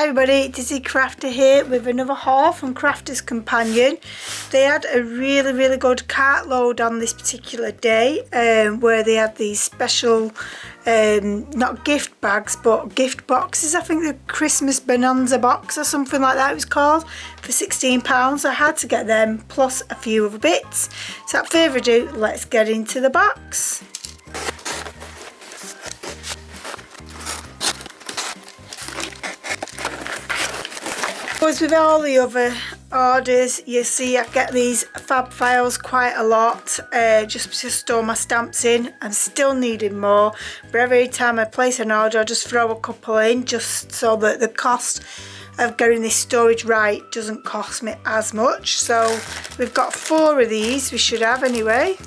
Hi everybody, Dizzy Crafter here with another haul from Crafter's Companion. They had a really good cart load on this particular day where they had these special, not gift bags but gift boxes. I think the Christmas Bonanza box or something like that it was called, for £16. I had to get them plus a few other bits. So without further ado, let's get into the box. As with all the other orders, you see I get these fab files quite a lot just to store my stamps in. I'm still needing more, but every time I place an order I just throw a couple in just so that the cost of getting this storage right doesn't cost me as much. So we've got 4 of these, we should have anyway.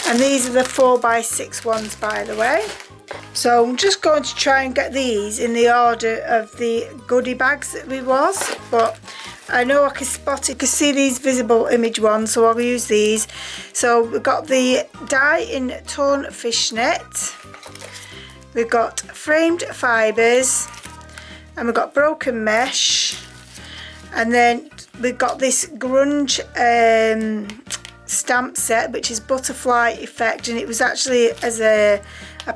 And these are the 4x6 ones, by the way. So I'm just going to try and get these in the order of the goodie bags that we was, but I know I can spot it, can see these visible image ones, so I'll use these. So we've got the dye in torn fishnet, we've got framed fibres, and we've got broken mesh, and then we've got this grunge stamp set, which is butterfly effect, and it was actually as a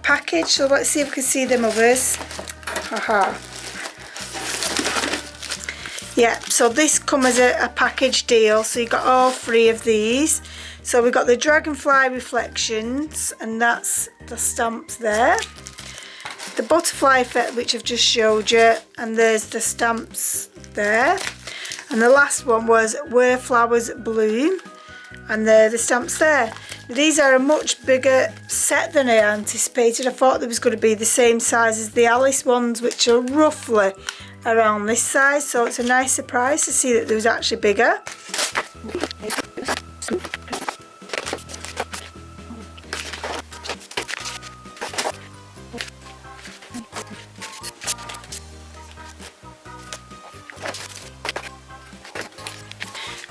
package. So let's see if we can see them others. Haha. Yeah, so this come as a package deal, so you got all 3 of these. So we've got the dragonfly reflections, and that's the stamps there, the butterfly effect which I've just showed you, and there's the stamps there, and the last one was where flowers bloom, and there are the stamps there. These are a much bigger set than I anticipated. I thought they was going to be the same size as the Alice ones, which are roughly around this size, so it's a nice surprise to see that they was actually bigger.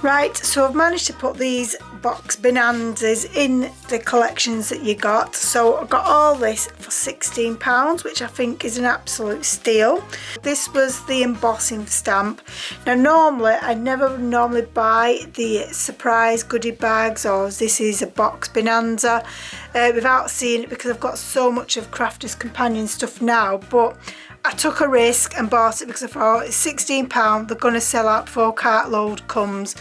Right, so I've managed to put these box bonanzas in the collections that you got. So I got all this for £16, which I think is an absolute steal. This was the embossing stamp. Now normally I never buy the surprise goodie bags, or this is a box bonanza, without seeing it, because I've got so much of Crafter's Companion stuff now, but I took a risk and bought it because I thought it's £16, they're going to sell out before cartload comes.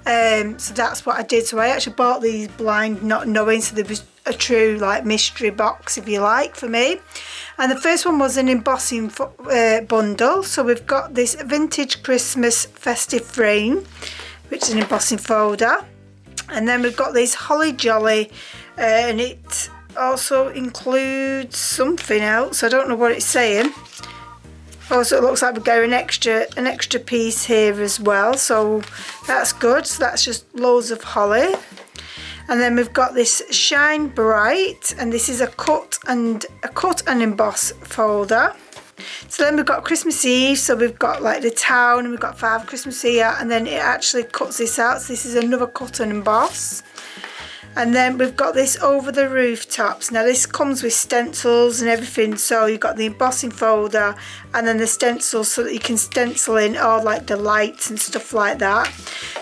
So that's what I did. So I actually bought these blind, not knowing, so there was a true like mystery box, if you like, for me. And the first one was an embossing bundle. So we've got this vintage Christmas festive frame, which is an embossing folder. And then we've got this holly jolly, and it also includes something else. I don't know what it's saying. Also, it looks like we've got an extra piece here as well, so that's good. So that's just loads of holly. And then we've got this shine bright, and this is a cut and emboss folder. So then we've got Christmas Eve, so we've got like the town, and we've got 5 Christmas here, and then it actually cuts this out. So this is another cut and emboss. And then we've got this over the rooftops. Now this comes with stencils and everything, so you've got the embossing folder and then the stencils so that you can stencil in all like the lights and stuff like that.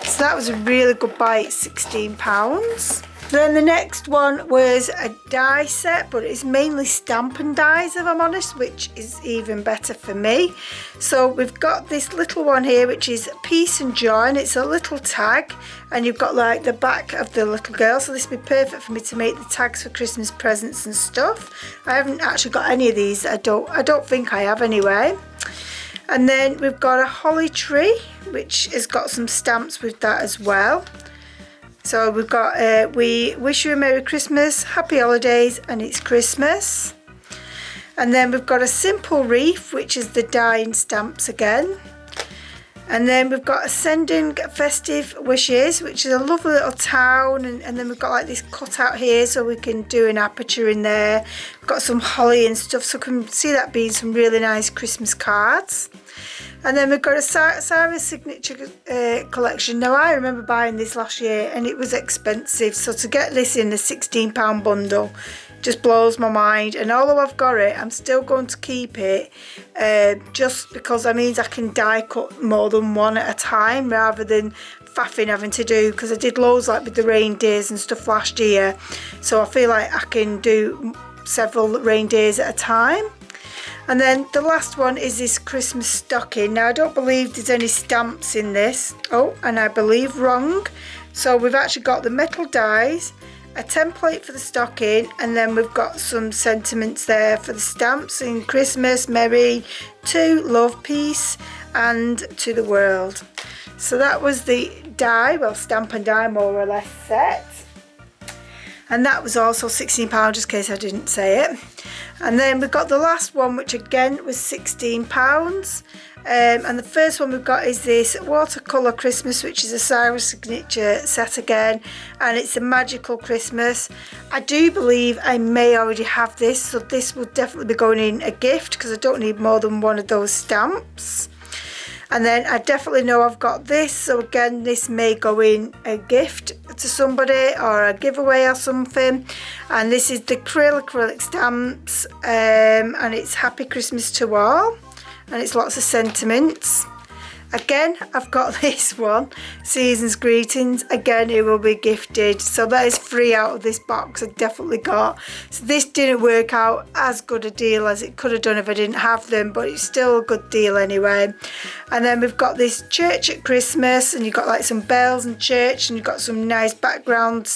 So that was a really good buy at £16. Then the next one was a die set, but it's mainly Stampin' Dies, if I'm honest, which is even better for me. So we've got this little one here, which is Peace and Joy, and it's a little tag, and you've got like the back of the little girl, so this would be perfect for me to make the tags for Christmas presents and stuff. I haven't actually got any of these. I don't think I have anyway. And then we've got a holly tree, which has got some stamps with that as well. So we've got we wish you a Merry Christmas, Happy Holidays, and it's Christmas. And then we've got a simple wreath, which is the die stamps again. And then we've got Sending Festive Wishes, which is a lovely little town, and then we've got like this cut out here so we can do an aperture in there. We've got some holly and stuff, so we can see that being some really nice Christmas cards. And then we've got a Sarah's Signature collection. Now I remember buying this last year and it was expensive, so to get this in a £16 bundle just blows my mind. And although I've got it, I'm still going to keep it, just because that means I can die cut more than one at a time rather than faffing having to do, because I did loads like with the reindeers and stuff last year, so I feel like I can do several reindeers at a time. And then the last one is this Christmas stocking. Now I don't believe there's any stamps in this. Oh, and I believe wrong. So we've actually got the metal dies, a template for the stocking, and then we've got some sentiments there for the stamps in Christmas, merry, to love, peace, and to the world. So that was the die, well, stamp and die more or less set. And that was also £16, just in case I didn't say it. And then we've got the last one, which again was £16. And the first one we've got is this watercolour Christmas, which is a Cyrus signature set again, and it's a magical Christmas. I do believe I may already have this, so this will definitely be going in a gift because I don't need more than one of those stamps. And then I definitely know I've got this, so again this may go in a gift to somebody or a giveaway or something. And this is the acrylic stamps, and it's Happy Christmas to All, and it's lots of sentiments. Again, I've got this one, Season's Greetings. Again, it will be gifted. So that is 3 out of this box I definitely got. So this didn't work out as good a deal as it could have done if I didn't have them, but it's still a good deal anyway. And then we've got this Church at Christmas, and you've got like some bells and church, and you've got some nice background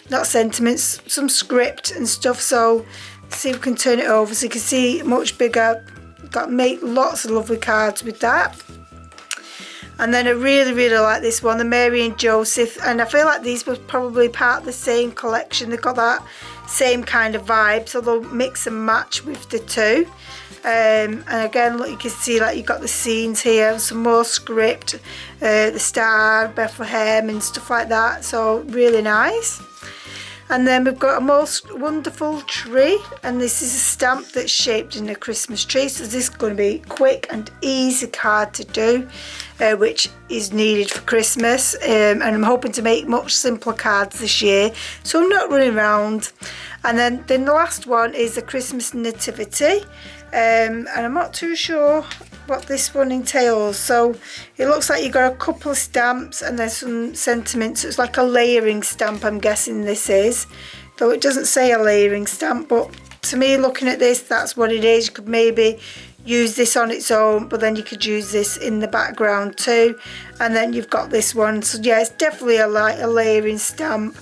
not sentiments, some script and stuff. So see if we can turn it over so you can see much bigger. Got to make lots of lovely cards with that. And then I really like this one, the Mary and Joseph, and I feel like these were probably part of the same collection. They've got that same kind of vibe, so they'll mix and match with the two. And again, look, you can see like you've got the scenes here, some more script, the star, Bethlehem and stuff like that, so really nice. And then we've got a most wonderful tree, and this is a stamp that's shaped in a Christmas tree, so this is going to be quick and easy card to do, which is needed for Christmas, and I'm hoping to make much simpler cards this year, so I'm not running around. And then the last one is the Christmas nativity, and I'm not too sure what this one entails. So it looks like you've got a couple of stamps and there's some sentiments. It's like a layering stamp, I'm guessing this is, though it doesn't say a layering stamp, but to me, looking at this, that's what it is. You could maybe use this on its own, but then you could use this in the background too. And then you've got this one, so yeah, it's definitely a layering stamp.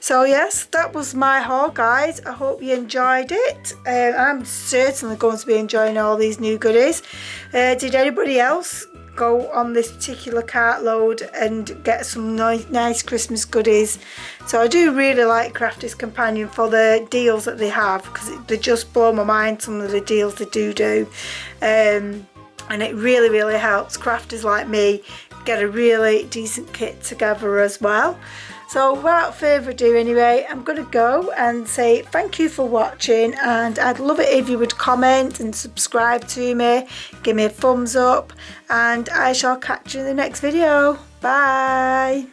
So yes, that was my haul, guys. I hope you enjoyed it. I'm certainly going to be enjoying all these new goodies. Did anybody else go on this particular cartload and get some nice Christmas goodies? So I do really like Crafter's Companion for the deals that they have, because they just blow my mind, some of the deals they do. And it really helps crafters like me get a really decent kit together as well. So without further ado anyway, I'm going to go and say thank you for watching, and I'd love it if you would comment and subscribe to me, give me a thumbs up, and I shall catch you in the next video. Bye!